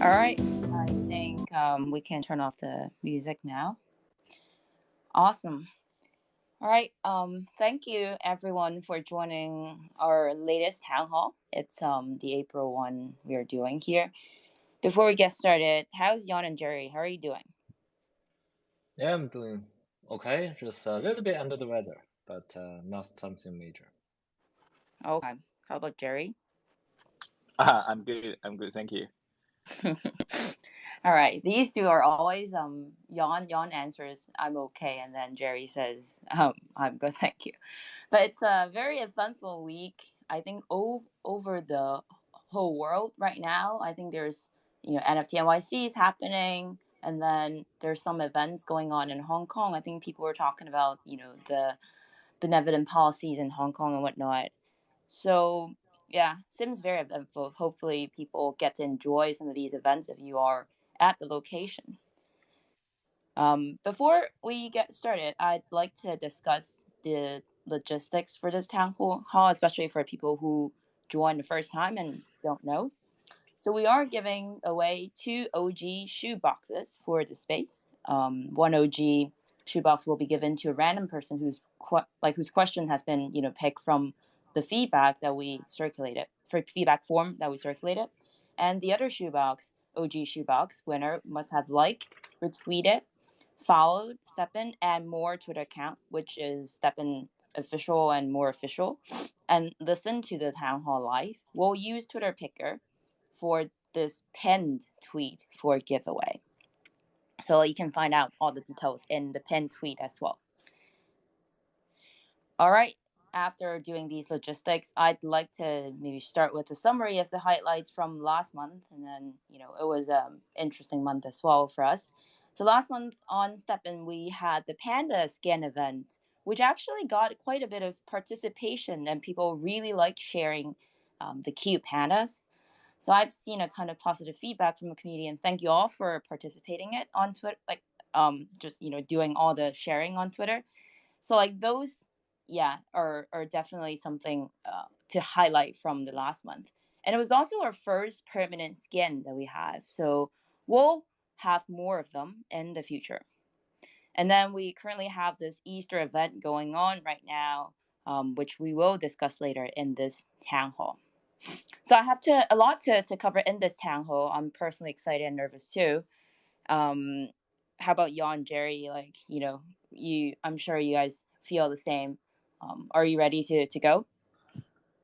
All right, I think we can turn off the music now. Awesome. All right, thank you everyone for joining our latest town hall. It's the April one we are doing here. Before we get started, how's Jan and Jerry? How are you doing? Yeah, I'm doing okay. Just a little bit under the weather, but not something major. Okay. How about Jerry? I'm good. Thank you. All right. These two are always Jan answers I'm okay, and then Jerry says I'm good, thank you. But it's a very eventful week. I think over the whole world right now. I think there's NFT NYC is happening, and then there's some events going on in Hong Kong. I think people were talking about the benevolent policies in Hong Kong and whatnot. So yeah, seems very eventful. Hopefully people get to enjoy some of these events if you are at the location. Before we get started, I'd like to discuss the logistics for this town hall, especially for people who join the first time and don't know. So we are giving away 2 OG shoe boxes for the space. One OG shoe box will be given to a random person whose question has been picked from the feedback that we circulated, for feedback form that we circulated. And the other shoebox, OG shoebox winner, must have retweeted, followed STEPN and more Twitter account, which is STEPN official and more official, and listen to the town hall live. We'll use Twitter Picker for this pinned tweet for giveaway. So you can find out all the details in the pinned tweet as well. All right. After doing these logistics, I'd like to maybe start with a summary of the highlights from last month. And then, it was an interesting month as well for us. So last month on STEPN, we had the Panda Scan event, which actually got quite a bit of participation and people really liked sharing the cute pandas. So I've seen a ton of positive feedback from the community, and thank you all for participating it on Twitter, just doing all the sharing on Twitter. So those, are definitely something to highlight from the last month. And it was also our first permanent skin that we have, so we'll have more of them in the future. And then we currently have this Easter event going on right now, which we will discuss later in this town hall. So I have a lot to cover in this town hall. I'm personally excited and nervous too. How about Jan, Jerry? I'm sure you guys feel the same. Are you ready to go?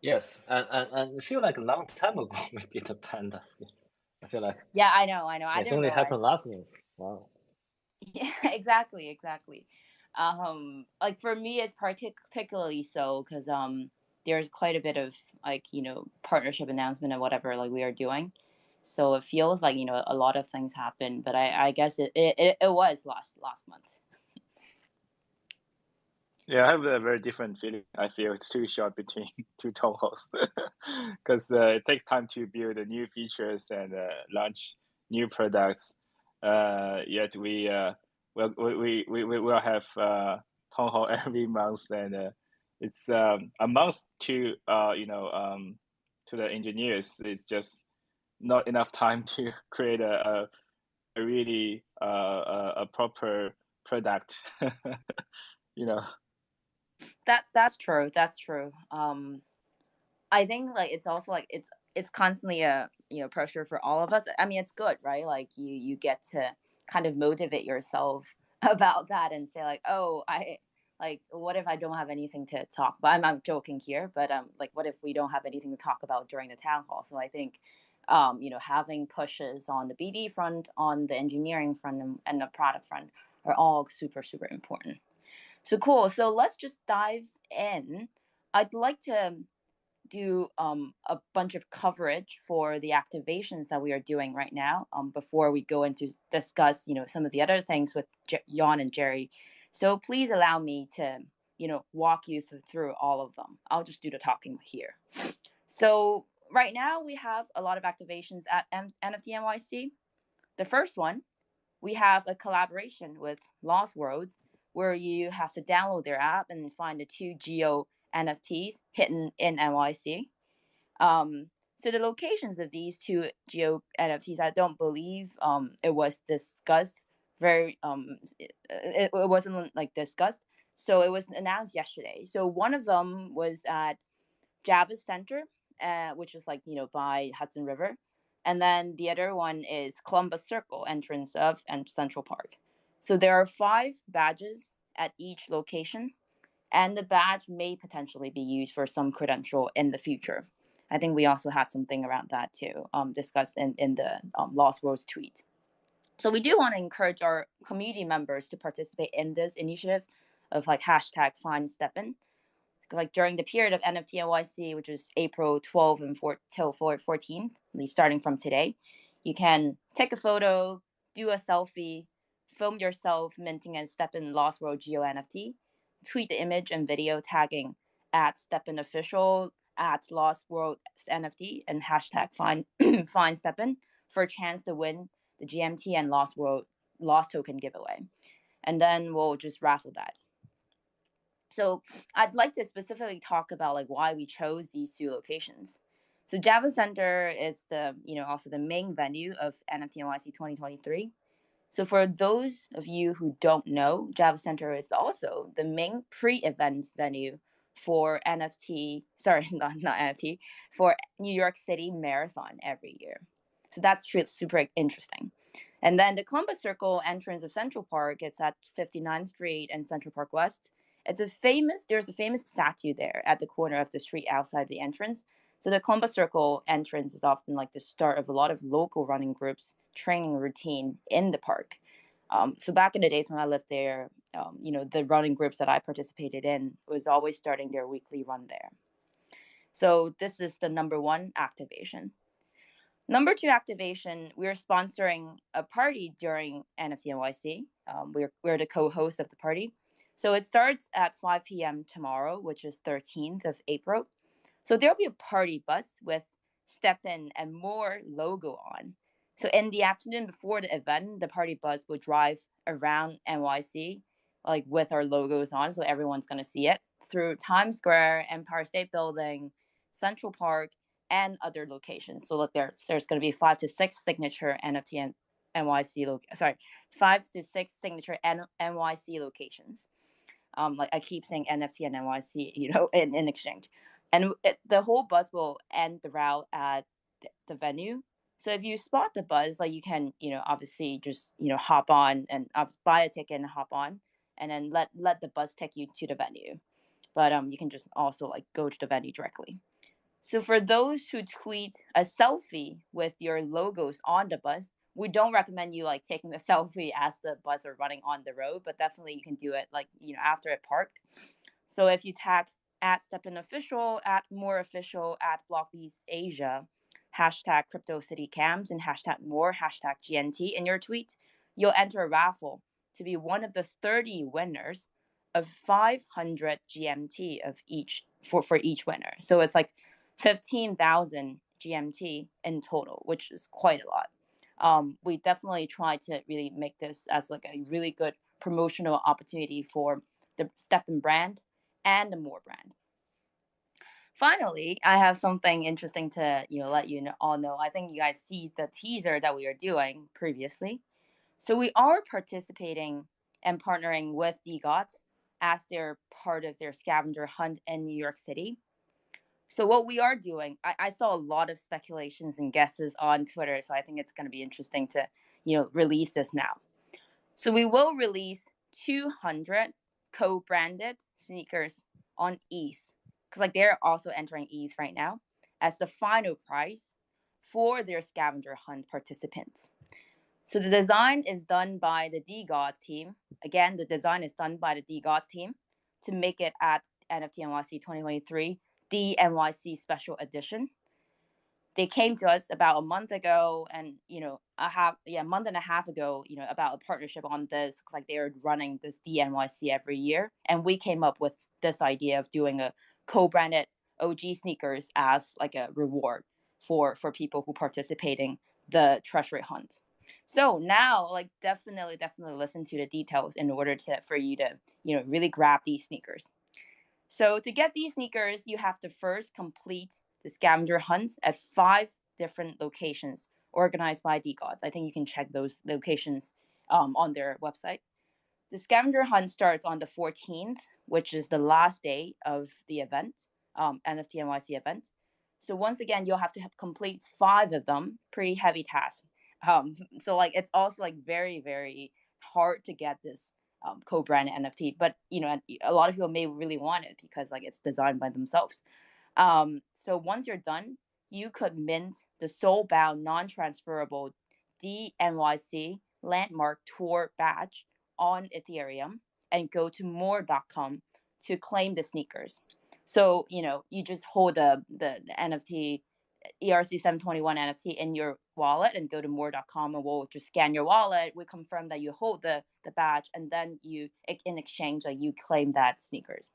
Yes, and I feel like a long time ago we did the panda skin. I feel like I know. It's only happened last month. Wow. Yeah, exactly. For me, it's particularly so because there's quite a bit of partnership announcement and whatever we are doing. So it feels like a lot of things happen, but I guess it was last month. Yeah, I have a very different feeling. I feel it's too short between two town halls because it takes time to build new features and launch new products. Yet we will have town hall every month, and it's a month to to the engineers. It's just not enough time to create a really a proper product. That's true. I think it's also it's constantly a pressure for all of us. I mean, it's good, right? You get to kind of motivate yourself about that and say oh, I what if I don't have anything to talk about? I'm joking here, but what if we don't have anything to talk about during the town hall? So I think having pushes on the BD front, on the engineering front, and the product front are all super important. So cool. So let's just dive in. I'd like to do a bunch of coverage for the activations that we are doing right now before we go into discuss some of the other things with Jan and Jerry. So please allow me to walk you through all of them. I'll just do the talking here. So right now we have a lot of activations at NFT NYC. The first one, we have a collaboration with Lost Worlds, where you have to download their app and find the 2 geo NFTs hidden in NYC. So the locations of these two geo NFTs, I don't believe it was discussed it wasn't like discussed. So it was announced yesterday. So one of them was at Java Center, which is like, by Hudson River. And then the other one is Columbus Circle, entrance of and Central Park. So there are 5 badges at each location, and the badge may potentially be used for some credential in the future. I think we also had something around that too, discussed in the Lost Worlds tweet. So we do want to encourage our community members to participate in this initiative of like #FindSTEPN. Like during the period of NFT NYC, which is April 12th and till 14th, starting from today, you can take a photo, do a selfie, film yourself minting and STEPN Lost World Geo NFT, tweet the image and video tagging at STEPN Official, at Lost World NFT, and #FindSTEPN for a chance to win the GMT and Lost Token giveaway. And then we'll just raffle that. So I'd like to specifically talk about like why we chose these 2 locations. So Java Center is also the main venue of NFT NYC 2023. So for those of you who don't know, Java Center is also the main pre-event venue for for New York City Marathon every year. So that's super interesting. And then the Columbus Circle entrance of Central Park, it's at 59th Street and Central Park West. There's a famous statue there at the corner of the street outside the entrance. So the Columbus Circle entrance is often like the start of a lot of local running groups training routine in the park. So back in the days when I lived there, the running groups that I participated in was always starting their weekly run there. So this is the number 1 activation. Number 2 activation, we're sponsoring a party during NFT NYC. We're the co-host of the party. So it starts at 5 p.m. tomorrow, which is 13th of April. So there'll be a party bus with STEPN and more logo on. So in the afternoon before the event, the party bus will drive around NYC, like with our logos on, so everyone's going to see it, through Times Square, Empire State Building, Central Park, and other locations. So look, there's going to be 5 to 6 signature NFT and NYC 5 to 6 signature NYC locations. Like I keep saying NFT and NYC, in exchange. And the whole bus will end the route at the venue. So if you spot the bus, like you can, obviously just, hop on and buy a ticket and hop on, and then let the bus take you to the venue. But you can just also like go to the venue directly. So for those who tweet a selfie with your logos on the bus, we don't recommend you like taking the selfie as the bus are running on the road, but definitely you can do it like, after it parked. So if you tag at STEPN Official, at More Official, at BlockBeats Asia, #CryptoCityCams, and #more, #GNT in your tweet, you'll enter a raffle to be one of the 30 winners of 500 GMT of each for each winner. So it's like 15,000 GMT in total, which is quite a lot. We definitely try to really make this as like a really good promotional opportunity for the STEPN brand and the More brand. Finally, I have something interesting to let you all know. I think you guys see the teaser that we are doing previously. So we are participating and partnering with DGOTS as they're part of their scavenger hunt in New York City. So what we are doing, I saw a lot of speculations and guesses on Twitter, so I think it's going to be interesting to release this now. So we will release 200 co-branded sneakers on ETH, because like they're also entering ETH right now, as the final prize for their scavenger hunt participants. So the design is done by the DGOTS team. Again, the design is done by the DGOTS team to make it at NFT NYC 2023, the NYC Special Edition. They came to us about a month ago, and a month and a half ago, about a partnership on this. Like they are running this DNYC every year, and we came up with this idea of doing a co-branded OG sneakers as like a reward for people who participating the treasury hunt. So now, like definitely listen to the details in order for you to really grab these sneakers. So to get these sneakers, you have to first complete the scavenger hunts at 5 different locations organized by DGods. I think you can check those locations on their website. The scavenger hunt starts on the 14th, which is the last day of the event, NFT NYC event. So once again, you'll have to complete 5 of them. Pretty heavy task. So like it's also like very, very hard to get this co-branded NFT, but you know, a lot of people may really want it because like it's designed by themselves. So once you're done, you could mint the soul-bound, non-transferable DNYC landmark tour badge on Ethereum and go to more.com to claim the sneakers. So, you know, you just hold the NFT ERC 721 NFT in your wallet and go to more.com, and we'll just scan your wallet. We confirm that you hold the badge, and then you, in exchange, like you claim that sneakers.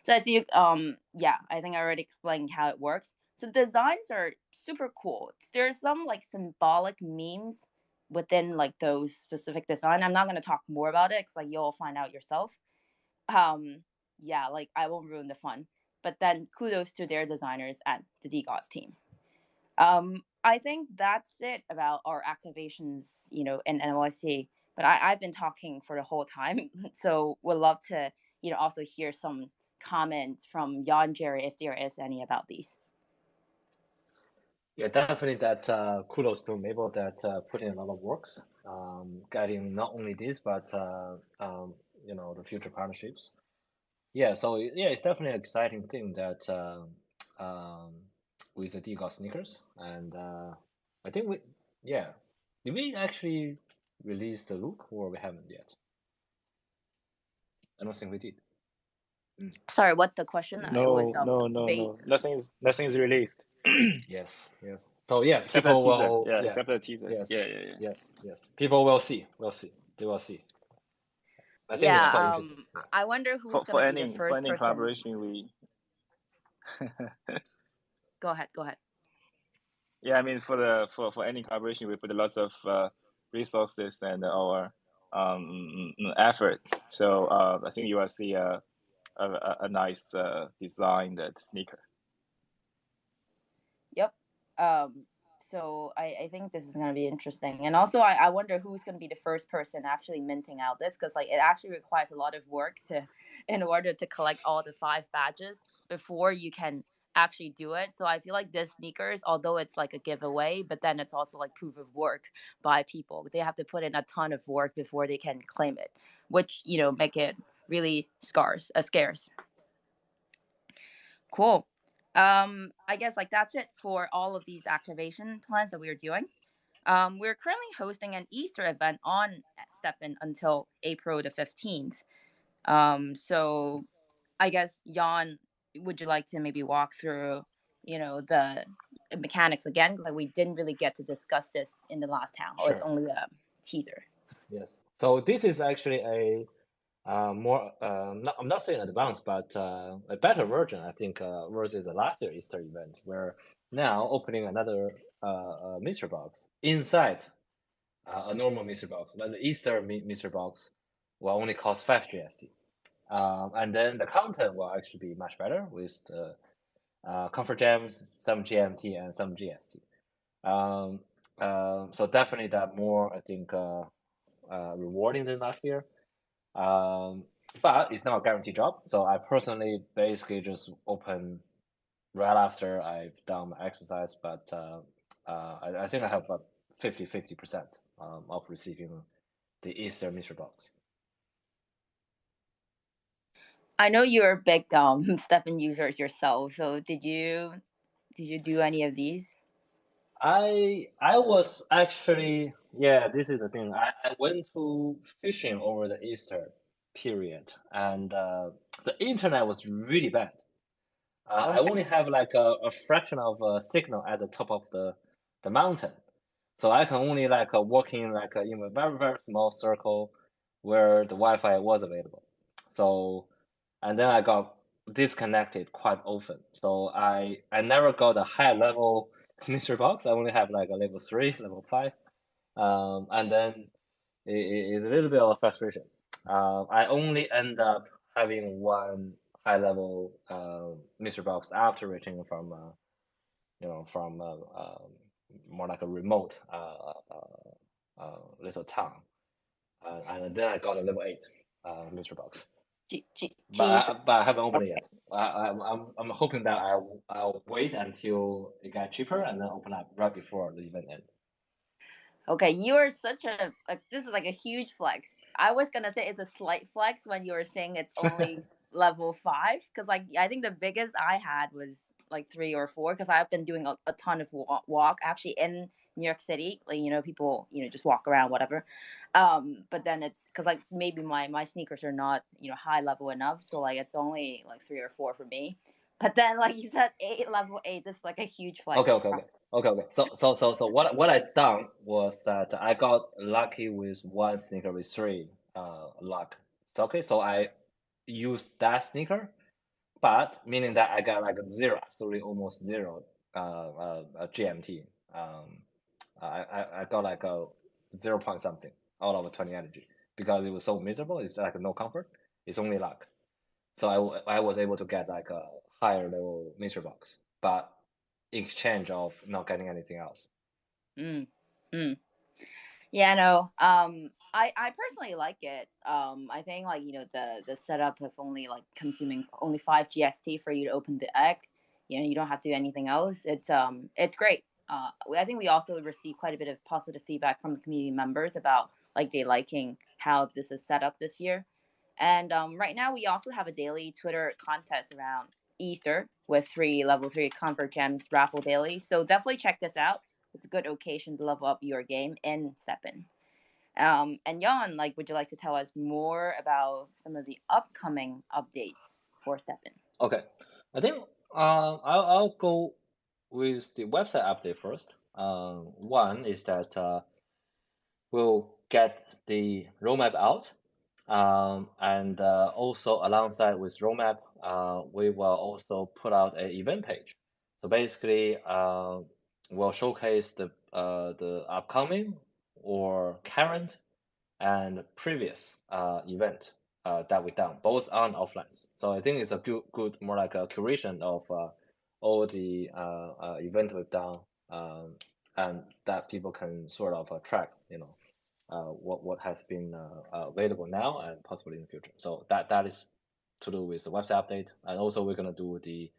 So as you, I think I already explained how it works. So designs are super cool. There's some like symbolic memes within like those specific design. I'm not going to talk more about it because like you'll find out yourself. Like I won't ruin the fun. But then kudos to their designers at the DGods team. I think that's it about our activations, you know, in NYC. But I've been talking for the whole time, so would love to, you know, also hear some comments from Jan, Jerry, if there is any about these. Yeah, definitely that kudos to Mabel that put in a lot of works, guiding not only this but you know, the future partnerships. Yeah, so yeah, it's definitely an exciting thing that with the DGods sneakers, and I think did we actually release the look or we haven't yet? I don't think we did. Sorry, what's the question? No. Nothing's released. Yes. So yeah, except people the teaser. will Except the teaser. Yes. People will see. They will see. I think it's quite interesting. I wonder who's going to be the first for any person. collaboration we. Go ahead. Yeah, I mean for any collaboration we put lots of resources and our effort. So I think you will see a nice designed sneaker. Yep. So I think this is going to be interesting. And also I wonder who's going to be the first person actually minting out this, because like it actually requires a lot of work in order to collect all the 5 badges before you can actually do it. So I feel like this sneakers, although it's like a giveaway, but then it's also like proof of work by people. They have to put in a ton of work before they can claim it, which, you know, make it really scarce. Cool. I guess like that's it for all of these activation plans that we are doing. We're currently hosting an Easter event on STEPN until April the 15th. So I guess Jan, would you like to maybe walk through, you know, the mechanics again? Because like, we didn't really get to discuss this in the last town hall. Sure. It's only a teaser. Yes. So this is actually a more, I'm not saying advanced, but a better version, I think, versus the last year Easter event, where now opening another mystery box inside a normal mystery box. But the Easter mystery box will only cost 5 GST. And then the content will actually be much better with the comfort gems, some GMT, and some GST. So definitely that more, I think, rewarding than last year. But it's not a guaranteed job. So I personally basically just open right after I've done my exercise. But I think I have about 50% of receiving the Easter mystery box. I know you're a big STEPN users yourself. So did you do any of these? I was actually, this is the thing. I went to fishing over the Easter period, and the internet was really bad. I only have like a fraction of a signal at the top of the mountain, so I can only like walk in like in a very, very small circle where the Wi-Fi was available. So, and then I got disconnected quite often. So I never got a high level mystery box. I only have like a level 3, level 5, and then it's a little bit of a frustration. I only end up having one high level mystery box after returning from more like a remote little town, and then I got a level 8 mystery box. But I haven't opened it yet. I'm hoping that I'll wait until it gets cheaper and then open up right before the event ends. Okay, you are such a this is like a huge flex. I was gonna say it's a slight flex when you were saying it's only level 5, because like I think the biggest I had was like 3 or 4, because I've been doing a ton of walk actually in New York City, like people just walk around whatever, but then it's because like maybe my sneakers are not high level enough, so like it's only like 3 or 4 for me. But then like you said level 8, this is like a huge flex. Okay. So what I done was that I got lucky with one sneaker with 3 luck. So I used that sneaker, but meaning that I got like absolutely almost 0 GMT. I got like a 0 point something out of 20 energy because it was so miserable. It's like no comfort. It's only luck. So I was able to get like a higher level mystery box, but in exchange of not getting anything else. Yeah, no. I personally like it. I think like the setup of only like consuming only 5 GST for you to open the egg. You don't have to do anything else. It's great. I think we also received quite a bit of positive feedback from the community members about like they liking how this is set up this year. And right now we also have a daily Twitter contest around Easter with 3 level 3 Comfort Gems raffle daily. So definitely check this out. It's a good occasion to level up your game in STEPN. And Jan, like, would you like to tell us more about some of the upcoming updates for STEPN? Okay, I think I'll go with the website update first. One is that we'll get the roadmap out, and also alongside with roadmap, we will also put out an event page. So basically, we'll showcase the upcoming or current and previous event that we done, both on and offline. So I think it's a good more like a curation of all the event we've done, and that people can sort of track, what has been available now and possibly in the future. So that is to do with the website update, and also we're gonna do the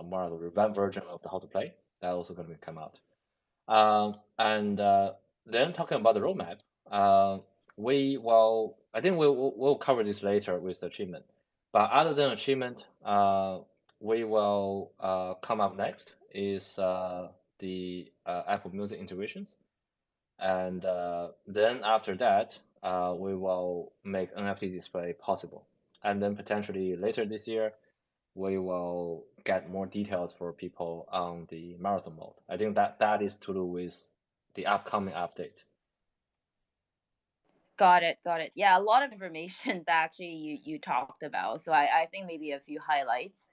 more of a revamped version of the how to play that also gonna come out. And then talking about the roadmap, I think we'll cover this later with the achievement. But other than achievement, we will come up next is the Apple Music integrations, and then after that, we will make NFT display possible, and then potentially later this year, we will get more details for people on the marathon mode. I think that is to do with the upcoming update. Got it. Yeah, a lot of information that actually you talked about. So I think maybe a few highlights.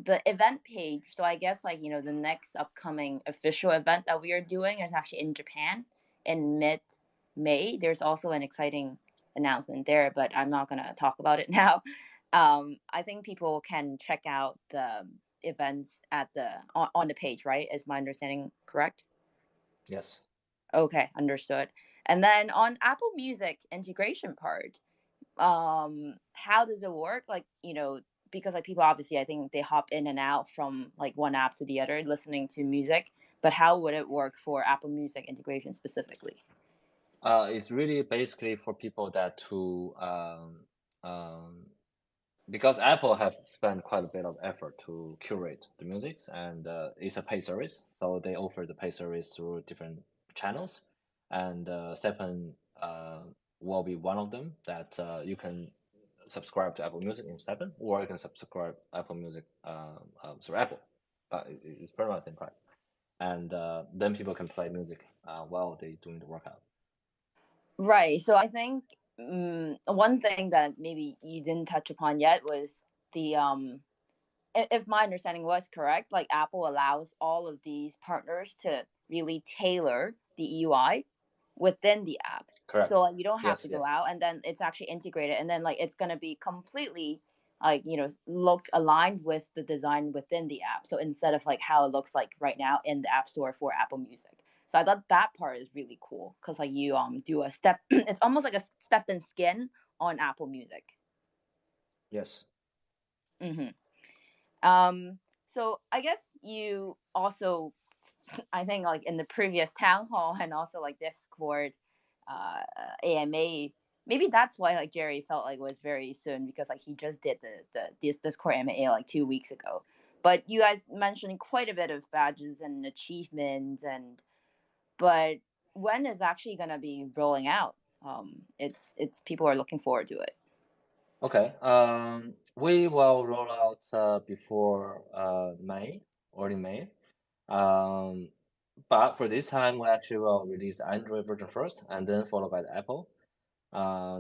The event page. So I guess like, the next upcoming official event that we are doing is actually in Japan in mid-May. There's also an exciting announcement there, but I'm not going to talk about it now. I think people can check out the events at on the page, right? Is my understanding correct? Yes. Okay, understood. And then on Apple Music integration part, how does it work? Like, because like people obviously I think they hop in and out from like one app to the other listening to music, but how would it work for Apple Music integration specifically? It's really basically for people that because Apple have spent quite a bit of effort to curate the music, and it's a paid service, so they offer the paid service through different channels, and STEPN will be one of them that you can subscribe to Apple Music in STEPN, or you can subscribe Apple Music through Apple, but it's pretty much the same price, and then people can play music while they're doing the workout. Right. So I think one thing that maybe you didn't touch upon yet was the if my understanding was correct, like Apple allows all of these partners to really tailor the UI within the app. Correct. So like, you don't have Yes, to go yes. out, and then it's actually integrated, and then like it's gonna be completely like, look aligned with the design within the app. So instead of like how it looks like right now in the App Store for Apple Music. So I thought that part is really cool because like you do a step, it's almost like a step in skin on Apple Music. Yes. So I guess you also, I think like in the previous town hall and also like Discord, AMA, maybe that's why like Jerry felt like it was very soon, because like he just did this Discord AMA like 2 weeks ago. But you guys mentioned quite a bit of badges and achievements, but when is actually gonna be rolling out? It's people are looking forward to it. Okay. We will roll out before May, early May. But for this time, we actually will release the Android version first, and then followed by the Apple.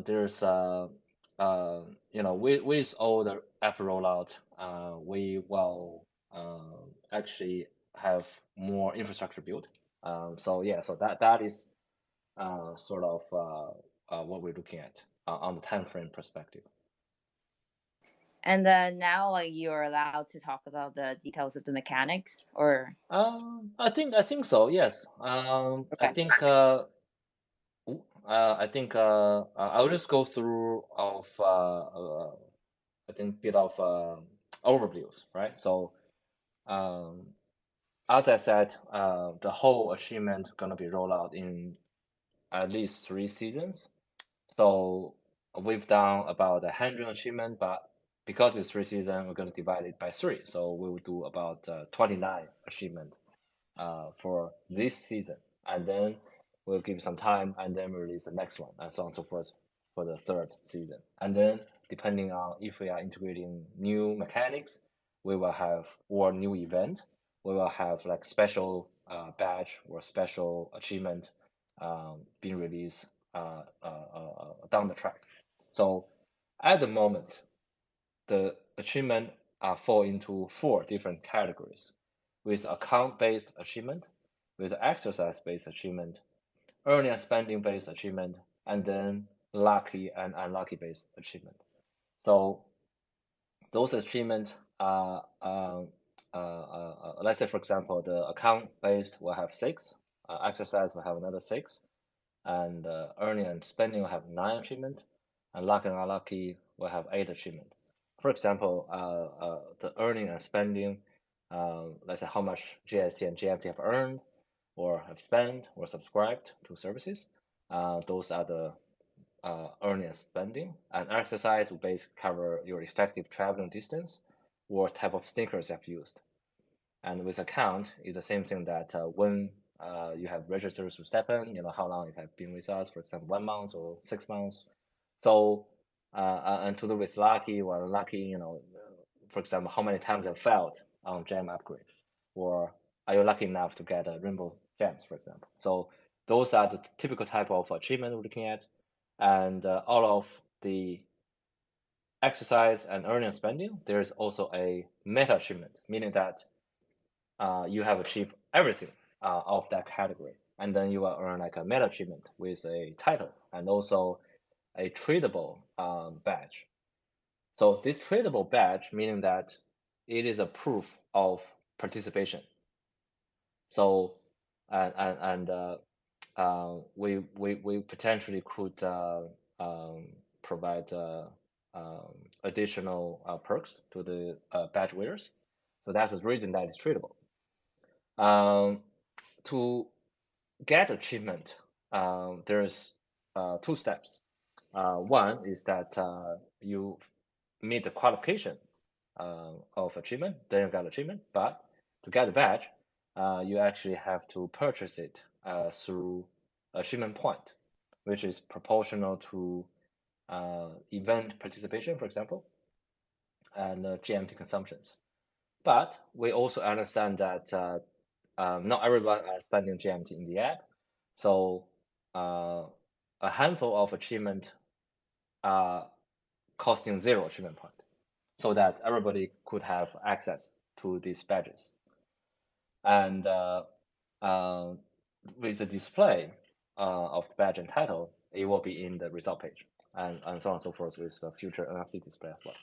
There's with all the app rollout, we will actually have more infrastructure built. So that is sort of what we're looking at on the time frame perspective. And then now, like, you're allowed to talk about the details of the mechanics, or? I think so. Yes. Okay. I think I'll just go through of I think bit of overviews, right? So, as I said, the whole achievement gonna be rolled out in at least 3 seasons. So we've done about 100 achievement, but because it's 3 seasons, we're gonna divide it by 3. So we will do about 29 achievement for this season, and then we'll give some time, and then we'll release the next one, and so on and so forth for the 3rd season. And then depending on if we are integrating new mechanics, we will have, or new event, we will have like special badge or special achievement being released down the track. So at the moment, the achievement fall into 4 different categories, with account-based achievement, with exercise-based achievement, earning and spending-based achievement, and then lucky and unlucky-based achievement. So those achievements are, let's say, for example, the account-based will have 6, exercise will have another 6, and earning and spending will have 9 achievement, and lucky and unlucky will have 8 achievement. For example, the earning and spending, let's say how much GSC and GMT have earned, or have spent, or subscribed to services. Those are the earning and spending. And exercise will basically cover your effective traveling distance or type of sneakers you've used. And with account, it's the same thing that when you have registered with STEPN, how long you have been with us, for example, 1 month or 6 months. So, and to do with lucky or unlucky, for example, how many times you have failed on gem upgrade, or are you lucky enough to get a rainbow gems, for example. So those are the typical type of achievement we're looking at. And all of the exercise and earning spending, there is also a meta achievement, meaning that you have achieved everything of that category, and then you will earn like a meta achievement with a title and also a tradable badge. So this tradable badge, meaning that it is a proof of participation. So we potentially could provide additional perks to the badge wearers. So that's the reason that it's tradable. To get achievement, there's 2 steps. One is that you meet the qualification of achievement, then you got achievement. But to get the badge, you actually have to purchase it through achievement point, which is proportional to event participation, for example, and GMT consumptions. But we also understand that not everyone is spending GMT in the app. So a handful of achievement are costing 0 achievement point, so that everybody could have access to these badges. And with the display of the badge and title, it will be in the result page, and so on and so forth with the future NFT display as well.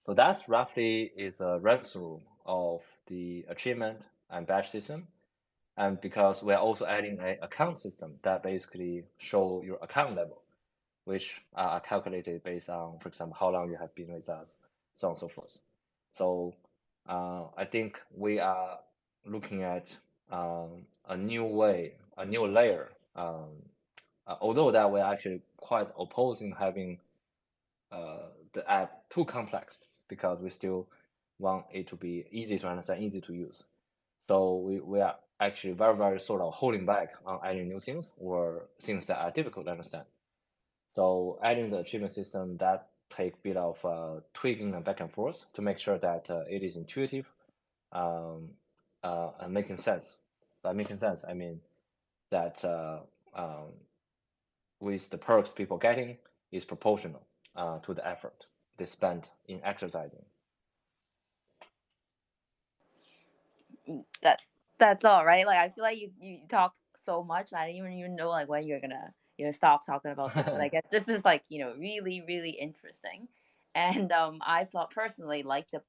So that's roughly is a run through of the achievement and badge system. And because we're also adding an account system that basically show your account level, which are calculated based on, for example, how long you have been with us, so on and so forth. So I think we are looking at a new way, a new layer. Although that we're actually quite opposing having the app too complex, because we still want it to be easy to understand, easy to use. So we are actually very sort of holding back on adding new things or things that are difficult to understand. So adding the achievement system, that take a bit of tweaking and back and forth to make sure that it is intuitive and making sense. By making sense, I mean that with the perks people getting is proportional to the effort they spend in exercising. That's all, right? Like I feel like you talk so much, I didn't even know like when you're gonna stop talking about this. But I guess this is like really interesting, and I thought personally like the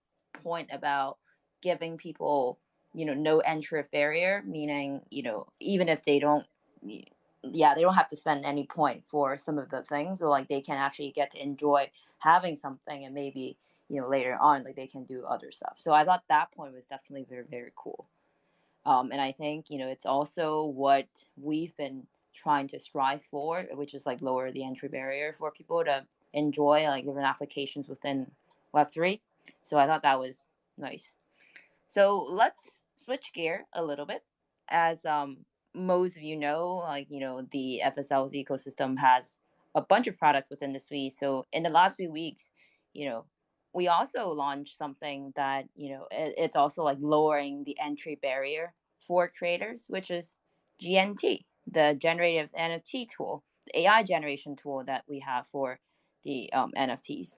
point about giving people no entry barrier, meaning even if they don't they don't have to spend any point for some of the things, or like they can actually get to enjoy having something, and maybe later on like they can do other stuff. So I thought that point was definitely very cool. And I think it's also what we've been trying to strive for, which is like lower the entry barrier for people to enjoy like different applications within Web3. So I thought that was nice. So let's switch gear a little bit. As most of you know, like the FSL's ecosystem has a bunch of products within the suite. So in the last few weeks, we also launched something that it's also like lowering the entry barrier for creators, which is GNT, the generative NFT tool, the AI generation tool that we have for the NFTs.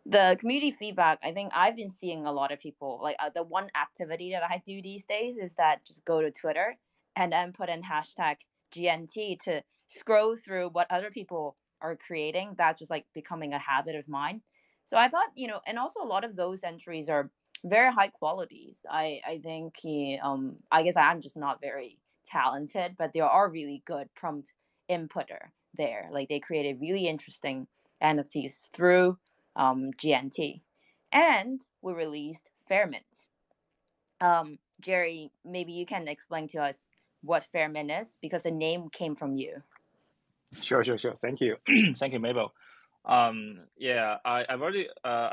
The community feedback, I think I've been seeing a lot of people like the one activity that I do these days is that just go to Twitter and then put in hashtag GNT to scroll through what other people are creating. That's just like becoming a habit of mine. So I thought, and also a lot of those entries are very high qualities. I think I guess I'm just not very talented, but there are really good prompt inputter there. Like they created really interesting NFTs through GNT, and we released Fairmint. Jerry, maybe you can explain to us what Fairmint is, because the name came from you. Sure. Thank you. Thank you, Mabel. I've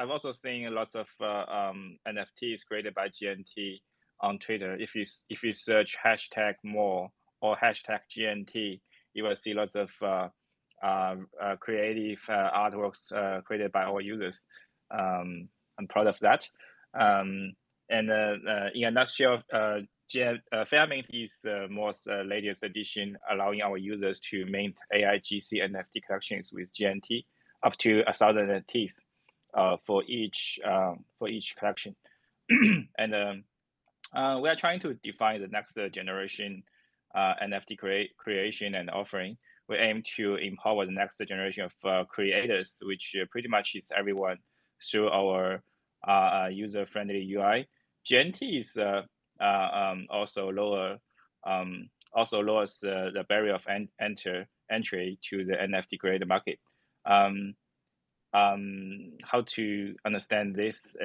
also seen lots of NFTs created by GNT on Twitter. If you search hashtag more or hashtag GNT, you will see lots of creative artworks created by our users. I'm proud of that. In a nutshell, Fairmint is the most latest addition, allowing our users to mint AIGC NFT collections with GNT up to 1,000 NFTs for each collection. And we are trying to define the next generation NFT creation and offering. We aim to empower the next generation of creators, which pretty much is everyone, through our user-friendly UI. GNT is also lowers the barrier of entry to the NFT creator market. How to understand this?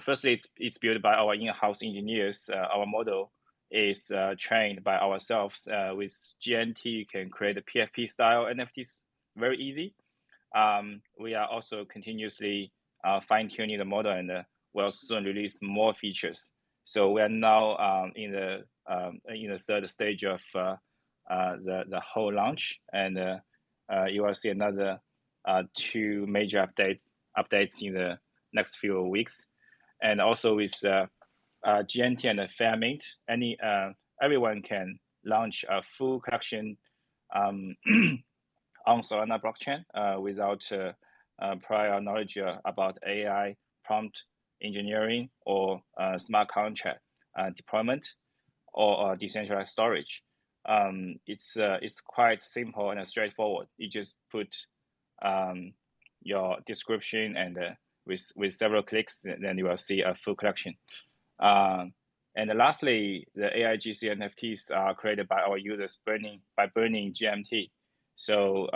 Firstly, it's built by our in-house engineers. Our model is trained by ourselves. With GNT, you can create a PFP style NFTs very easy. We are also continuously fine-tuning the model, and we'll soon release more features. So we are now in the third stage of the whole launch, and you will see another 2 major updates in the next few weeks. And also with GNT and Fairmint, everyone can launch a full collection on Solana blockchain without prior knowledge about AI, prompt engineering, or smart contract deployment, or decentralized storage. It's quite simple and straightforward. You just put your description and with several clicks, then you will see a full collection. And lastly, the AIGC NFTs are created by our users by burning GMT. So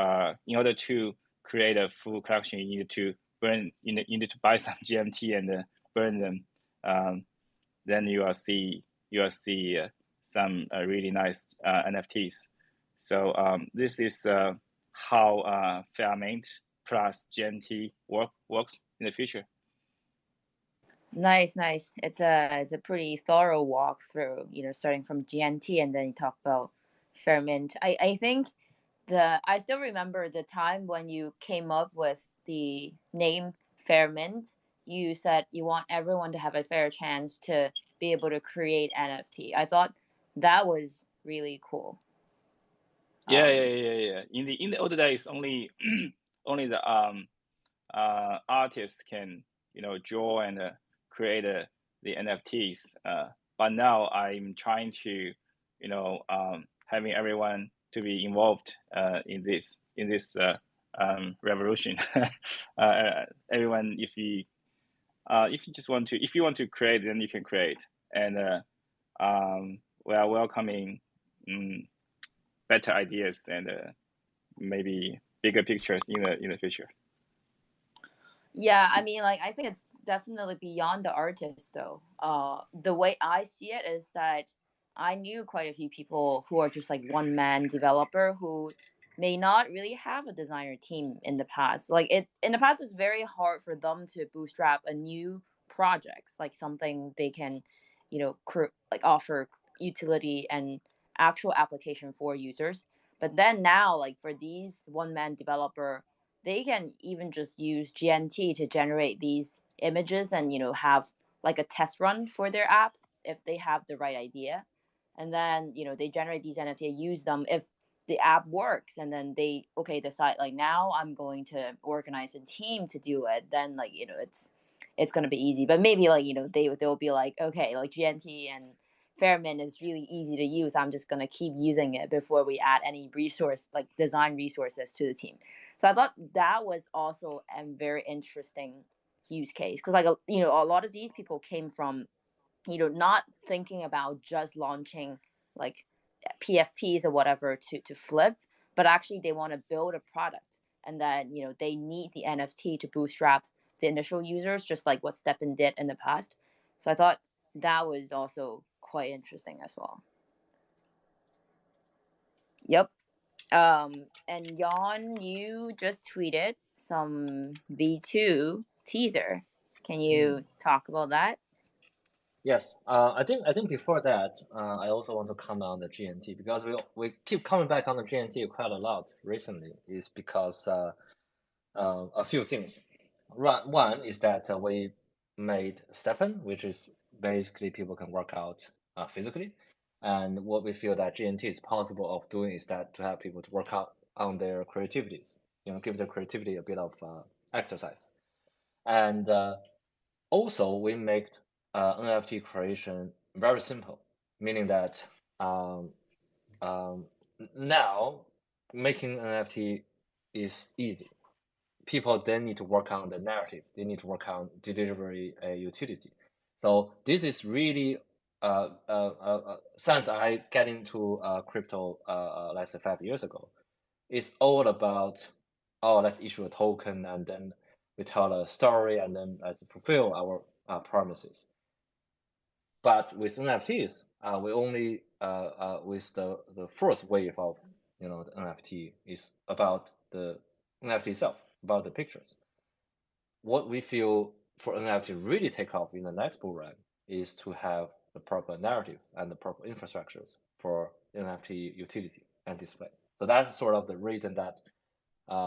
in order to create a full collection, you need to buy some GMT and burn them. Then you will see some really nice NFTs. So this is how Fairmint plus GMT works in the future. Nice. It's a pretty thorough walkthrough, starting from GNT and then you talk about Fairmint. I think I still remember the time when you came up with the name Fairmint. You said you want everyone to have a fair chance to be able to create NFT. I thought that was really cool. Yeah. In the old days, only the artists can draw and create the NFTs. But now I'm trying to having everyone to be involved in this revolution. Everyone, if you want to create, then you can create, and we are welcoming better ideas and maybe bigger pictures in the future. Yeah, I mean, I think it's definitely beyond the artist, though. The way I see it is that I knew quite a few people who are just one-man developer who may not really have a designer team in the past. In the past, it's very hard for them to bootstrap a new project, something they can, offer utility and actual application for users. But then now, for these one-man developer, they can even just use GNT to generate these images and have a test run for their app if they have the right idea, and then they generate these NFT, use them if the app works, and then they decide now I'm going to organize a team to do it. Then it's gonna be easy, but maybe they'll be okay, GNT and Fairmint is really easy to use. I'm just gonna keep using it before we add any resource design resources to the team. So I thought that was also a very interesting use case because a lot of these people came from not thinking about just launching PFPs or whatever to flip, but actually they want to build a product, and then they need the NFT to bootstrap the initial users, just like what STEPN did in the past. So I thought that was also quite interesting as well. Yep. And Jan, you just tweeted some V2 teaser. Can you talk about that? Yes, I think before that, I also want to comment on the GNT because we keep coming back on the GNT quite a lot recently. Is because a few things. One is that we made STEPN, which is basically people can work out physically, and what we feel that GNT is possible of doing is that to have people to work out on their creativities, give their creativity a bit of exercise, and also we make NFT creation very simple, meaning that now making NFT is easy. People then need to work on the narrative. They need to work on delivery utility. So this is really since I get into crypto, let's say 5 years ago, it's all about let's issue a token and then we tell a story and then fulfill our promises. But with NFTs, we only with the first wave of the NFT is about the NFT itself, about the pictures. What we feel for NFT really take off in the next bull run is to have the proper narratives and the proper infrastructures for NFT utility and display. So that's sort of the reason that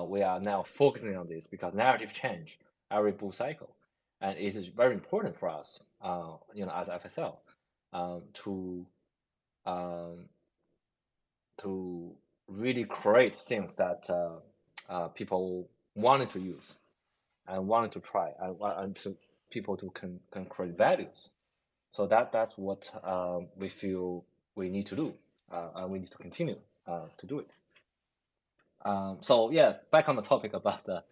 we are now focusing on this, because narrative change every bull cycle, and it is very important for us, as FSL, to really create things that people wanted to use and wanted to try, and to people to can create values. So that's what we feel we need to do, and we need to continue to do it. So yeah, back on the topic about the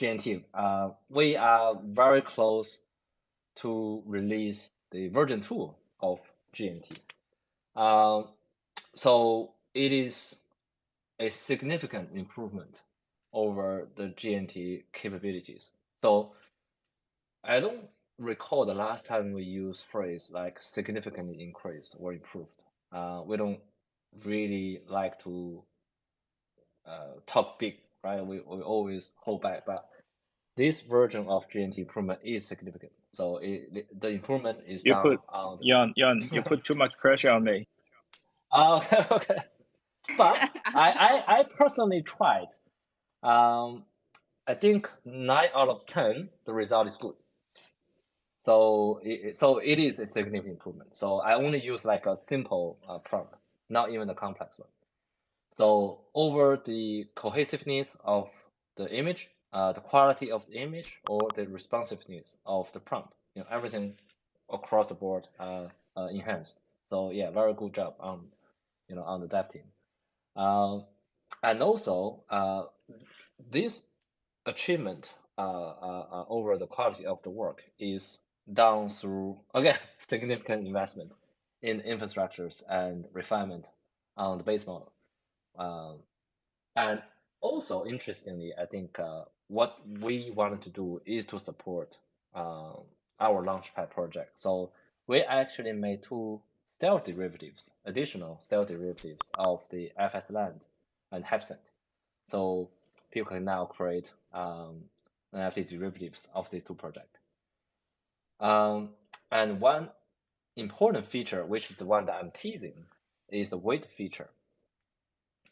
GNT, we are very close to release the version 2 of GNT. So it is a significant improvement over the GNT capabilities. So I don't recall the last time we used phrase like significantly increased or improved. We don't really like to talk big, right? We always hold back, but this version of GNT improvement is significant. So the improvement is You done put on Jan, you put too much pressure on me. Okay, okay. But I personally tried. I think 9 out of 10, the result is good. So it is a significant improvement. So I only use like a simple prompt, not even the complex one. So over the cohesiveness of the image, the quality of the image, or the responsiveness of the prompt, everything across the board enhanced. So yeah, very good job on on the dev team. And also this achievement over the quality of the work is done through, again, significant investment in infrastructures and refinement on the base model. And also, interestingly, I think what we wanted to do is to support our Launchpad project. So we actually made 2 stealth derivatives, additional stealth derivatives of the FSLand and Hepcent. So people can now create NFT derivatives of these 2 projects. And one important feature, which is the one that I'm teasing, is the weight feature,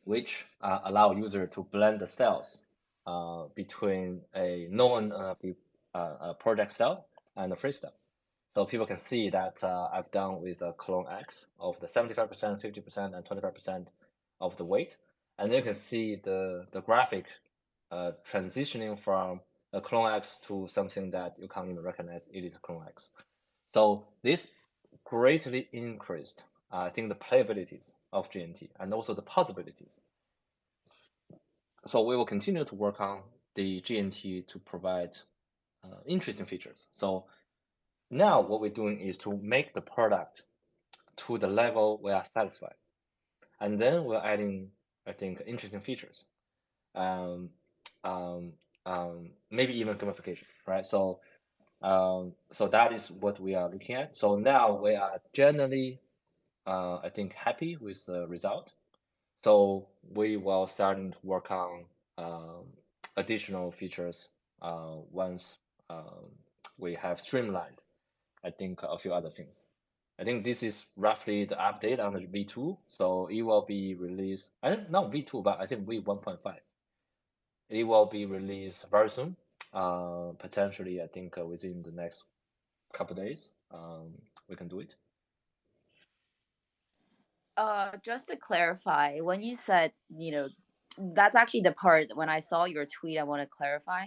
which allow user to blend the styles between a known NFT project style and a freestyle. So people can see that I've done with a clone X of the 75%, 50%, and 25% of the weight. And you can see the graphic transitioning from a clone X to something that you can't even recognize it is a clone X. So this greatly increased, I think, the playabilities of GNT and also the possibilities. So we will continue to work on the GNT to provide interesting features. So now what we're doing is to make the product to the level we are satisfied. And then we're adding, I think, interesting features. Maybe even gamification, right? So that is what we are looking at. So now we are generally, I think, happy with the result. So we will starting to work on additional features once we have streamlined, I think, a few other things. I think this is roughly the update on the V2. So it will be released, I think not V2, but I think V1.5. It will be released very soon, potentially, I think, within the next couple of days. We can do it. Just to clarify, when you said, that's actually the part when I saw your tweet, I want to clarify.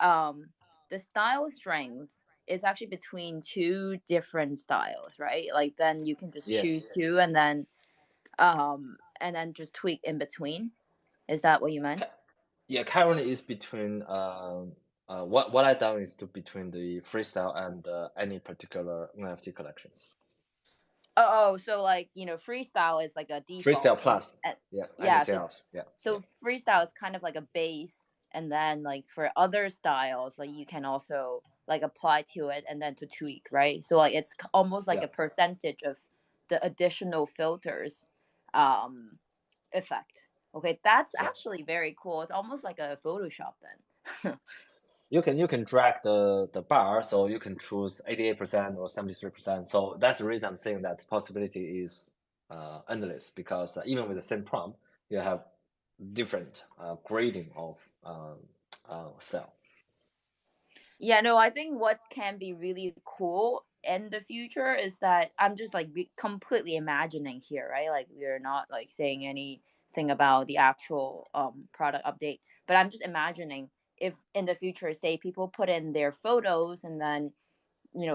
The style strength is actually between 2 different styles, right? Like then you can just choose 2 and then just tweak in between. Is that what you meant? Yeah, currently it's between what I've done is between the freestyle and any particular NFT collections. So like freestyle is like a default. Freestyle plus, anything else. So freestyle is kind of like a base, and then like for other styles, like you can also like apply to it and then to tweak, right? So like it's almost like a percentage of the additional filters effect. Okay, that's actually very cool. It's almost like a Photoshop then. You can drag the bar, so you can choose 88% or 73%. So that's the reason I'm saying that possibility is endless, because even with the same prompt, you have different grading of cell. Yeah, no, I think what can be really cool in the future is that I'm just like completely imagining here, right? Like we're not like saying anything about the actual product update, but I'm just imagining if in the future, say people put in their photos and then,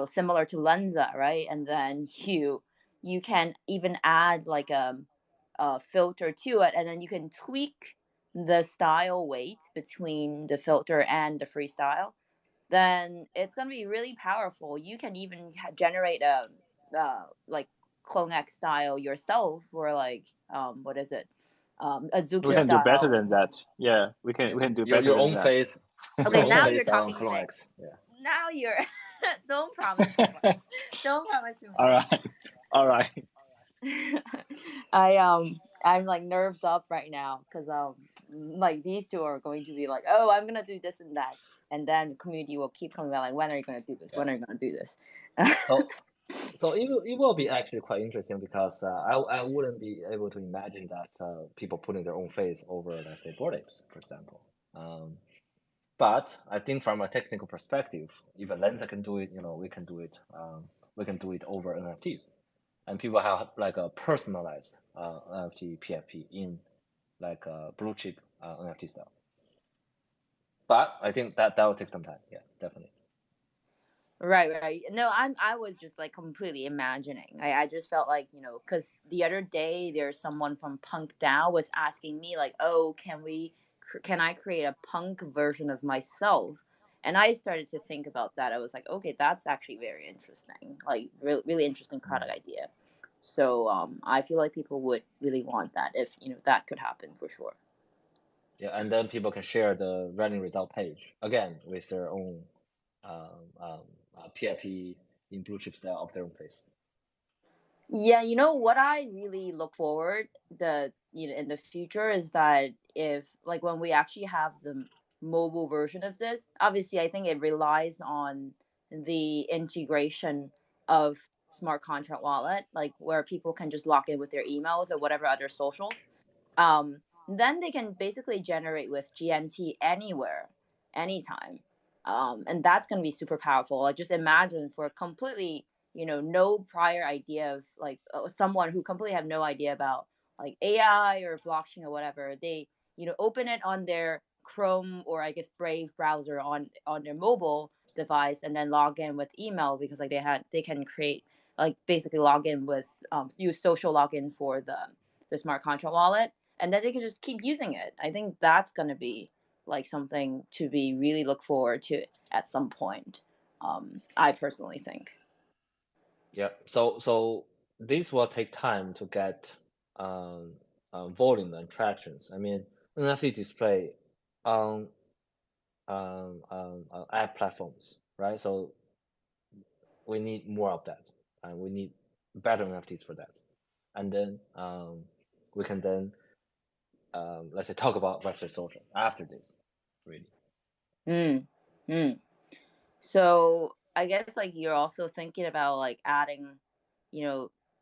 similar to Lensa, right? And then you can even add like a filter to it, and then you can tweak the style weight between the filter and the freestyle, then it's going to be really powerful. You can even generate a like Clone X style yourself, or like what is it, Azuki We can do style better or than something. that. Yeah, we can do better Your than own that. face. Okay, Your now own you're face on talking Clone big. X. Yeah. Now you're don't promise too much. Don't promise too much. All right. I'm like nerved up right now because like these two are going to be like, oh, I'm gonna do this and that, and then community will keep coming back like, when are you gonna do this? When are you gonna do this? So it will be actually quite interesting because I wouldn't be able to imagine that people putting their own face over, let's say, board apes, for example. But I think from a technical perspective, if a Lensa can do it, we can do it. We can do it over NFTs, and people have like a personalized NFT PFP in like a blue chip NFT style. But I think that will take some time. Yeah, definitely. Right. No, I was just like completely imagining. I just felt like, because the other day there's someone from Punk DAO was asking me like, oh, can I create a punk version of myself? And I started to think about that. I was like, okay, that's actually very interesting, like really interesting product idea. So I feel like people would really want that if that could happen for sure. Yeah, and then people can share the running result page again with their own PFP in blue chip style of their own face. Yeah, what I really look forward in the future is that if like when we actually have the mobile version of this, obviously I think it relies on the integration of smart contract wallet, like where people can just log in with their emails or whatever other socials. Then they can basically generate with GNT anywhere, anytime. And that's going to be super powerful. Like just imagine for completely no prior idea of like someone who completely have no idea about like AI or blockchain or whatever, they open it on their Chrome or I guess Brave browser on their mobile device and then log in with email, because like they can create like basically log in with use social login for the smart contract wallet, and then they can just keep using it. I think that's going to be like something to be really look forward to at some point. I personally think. Yeah. So this will take time to get volume and tractions. I mean, NFT display on app platforms, right? So we need more of that, and we need better NFTs for that. And then we can then let's say talk about Web3 social after this, really. So I guess like you're also thinking about like adding,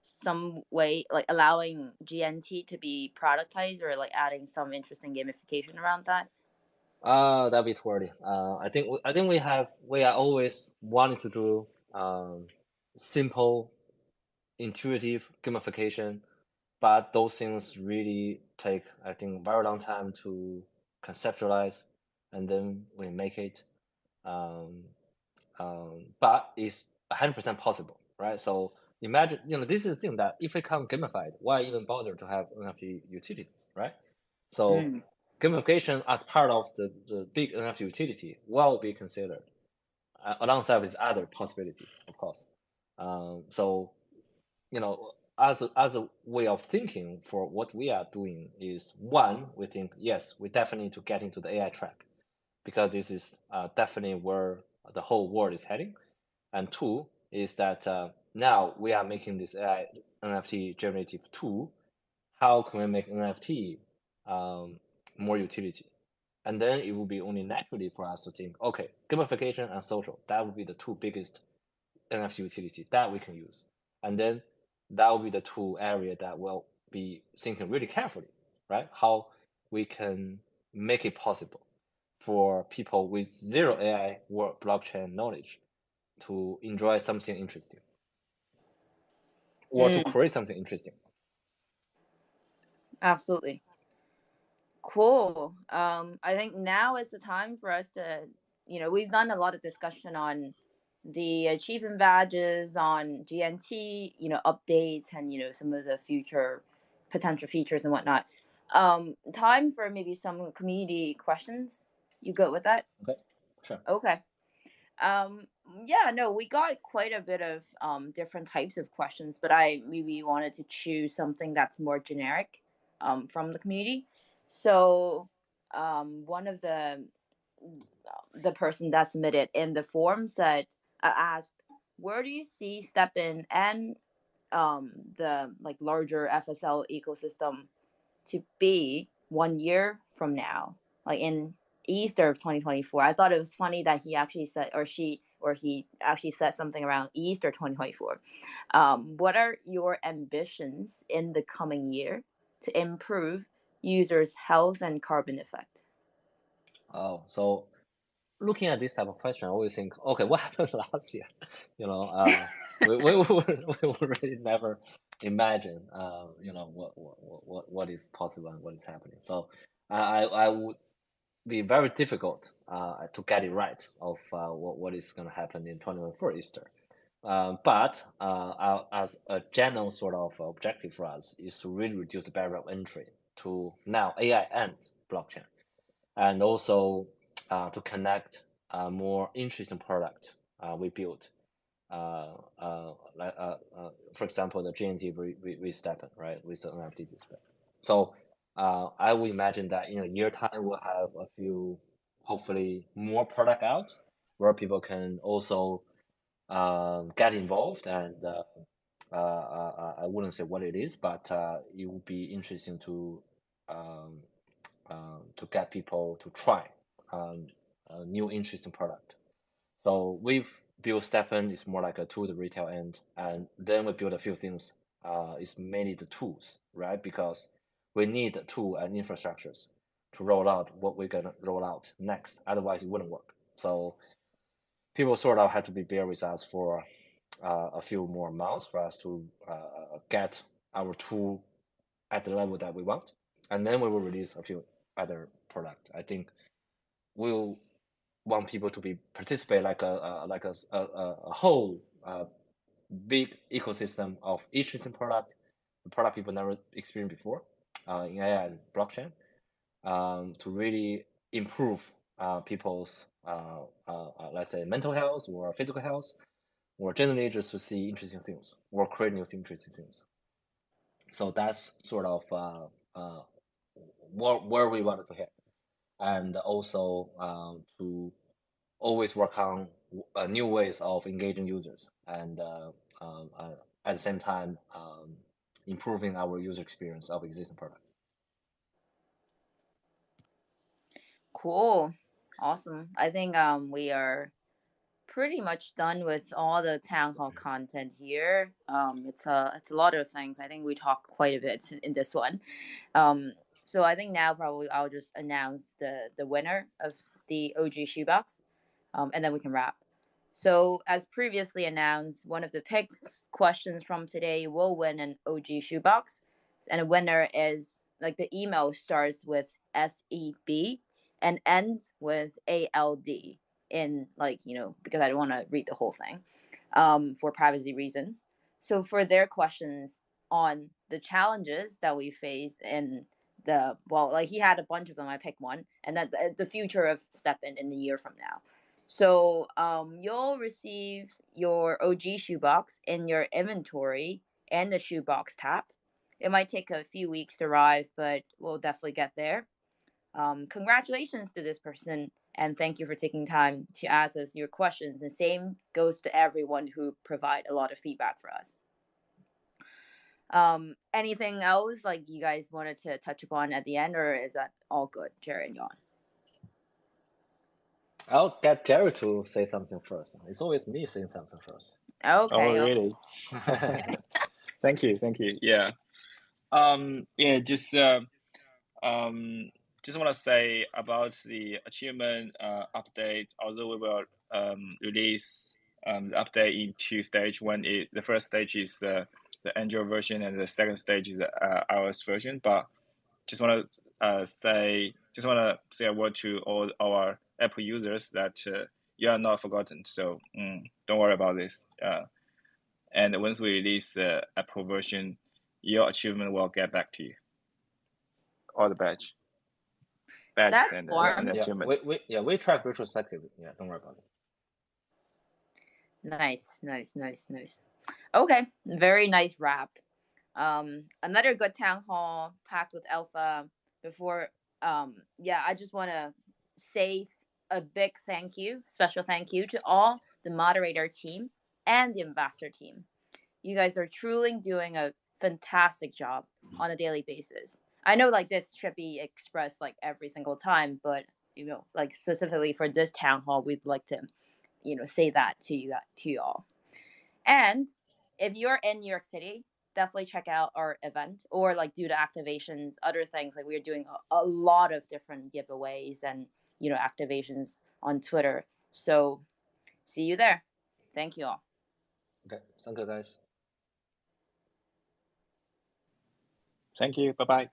some way like allowing GNT to be productized, or like adding some interesting gamification around that. That'd be too early. I think we are always wanting to do simple, intuitive gamification, but those things really take, I think, very long time to conceptualize, and then we make it. But it's 100% possible, right? So imagine, this is the thing that if it can't gamified, why even bother to have NFT utilities, right? So gamification as part of the big NFT utility will be considered alongside with other possibilities, of course. So, as a way of thinking for what we are doing is, one, we think, yes, we definitely need to get into the AI track, because this is definitely where the whole world is heading. And two is that now we are making this AI NFT generative tool. How can we make NFT more utility? And then it will be only naturally for us to think, okay, gamification and social, that would be the two biggest NFT utility that we can use. And then that will be the two area that we'll be thinking really carefully, right? How we can make it possible for people with zero AI or blockchain knowledge to enjoy something interesting or to create something interesting. Absolutely. Cool. I think now is the time for us to, we've done a lot of discussion on the achievement badges, on GNT, updates, and some of the future potential features and whatnot. time for maybe some community questions. You good with that? Okay, sure. Okay. Yeah, no, we got quite a bit of different types of questions, but I maybe wanted to choose something that's more generic from the community. So one of the person that submitted in the form said, asked, where do you see STEPN and the like larger FSL ecosystem to be 1 year from now, like in Easter of 2024? I thought it was funny that he actually said, he actually said something around Easter 2024. What are your ambitions in the coming year to improve users' health and carbon effect? Oh, so looking at this type of question, I always think, okay, what happened last year? We would really never imagine, what is possible and what is happening. So I would be very difficult to get it right of what is going to happen in 2024 Easter. But as a general sort of objective for us is to really reduce the barrier of entry to now AI and blockchain, and also to connect more interesting product we built. For example, the GNT with STEPN, right, with the NFT display. So I would imagine that in a year time we'll have a few, hopefully more product out where people can also get involved, and I wouldn't say what it is, but it would be interesting to get people to try a new interesting product. So we've built STEPN is more like a tool to retail end, and then we build a few things. It's mainly the tools, right? Because we need the tool and infrastructures to roll out what we're gonna roll out next. Otherwise, it wouldn't work. So people sort of had to be bear with us for a few more months for us to get our tool at the level that we want, and then we will release a few other product. I think we'll want people to be participate like a whole big ecosystem of interesting product, the product people never experienced before in AI and blockchain, to really improve people's let's say mental health or physical health, or generally just to see interesting things or create new interesting things. So that's sort of where we wanted to hit, and also to always work on new ways of engaging users, and at the same time improving our user experience of existing product. Cool. Awesome. I think we are pretty much done with all the town hall content here. It's a lot of things. I think we talked quite a bit in this one. So I think now probably I'll just announce the winner of the OG shoebox, and then we can wrap. So as previously announced, one of the picked questions from today will win an OG shoebox, and the winner is, like, the email starts with SEB and ends with ALD, in, like, because I don't want to read the whole thing for privacy reasons. So for their questions on the challenges that we faced in he had a bunch of them, I picked one, and then the future of STEPN in a year from now. So you'll receive your OG shoebox in your inventory and the shoebox tab. It might take a few weeks to arrive, but we'll definitely get there. Congratulations to this person, and thank you for taking time to ask us your questions. And same goes to everyone who provide a lot of feedback for us. Anything else like you guys wanted to touch upon at the end, or is that all good, Jerry and Jan? I'll get Jerry to say something first. It's always me saying something first. Okay. Oh, really? Thank you. Yeah. Just want to say about the achievement update. Although we will release the update in two stages. The first stage is the Android version, and the second stage is the iOS version. But just want to say a word to all our Apple users that you are not forgotten. So don't worry about this. And once we release the Apple version, your achievement will get back to you. all the badges That's and warm. achievements. We track retrospectively. Yeah, don't worry about it. Nice. Okay, very nice wrap. Another good town hall packed with alpha. Before, I just want to say a big special thank you to all the moderator team and the ambassador team. You guys are truly doing a fantastic job on a daily basis. I know like this should be expressed like every single time, but like specifically for this town hall, we'd like to, say that to you all. And if you're in New York City, definitely check out our event or like do the activations, other things. Like we're doing a lot of different giveaways and activations on Twitter. So see you there. Thank you all. Okay, thank you guys. Thank you. Bye-bye.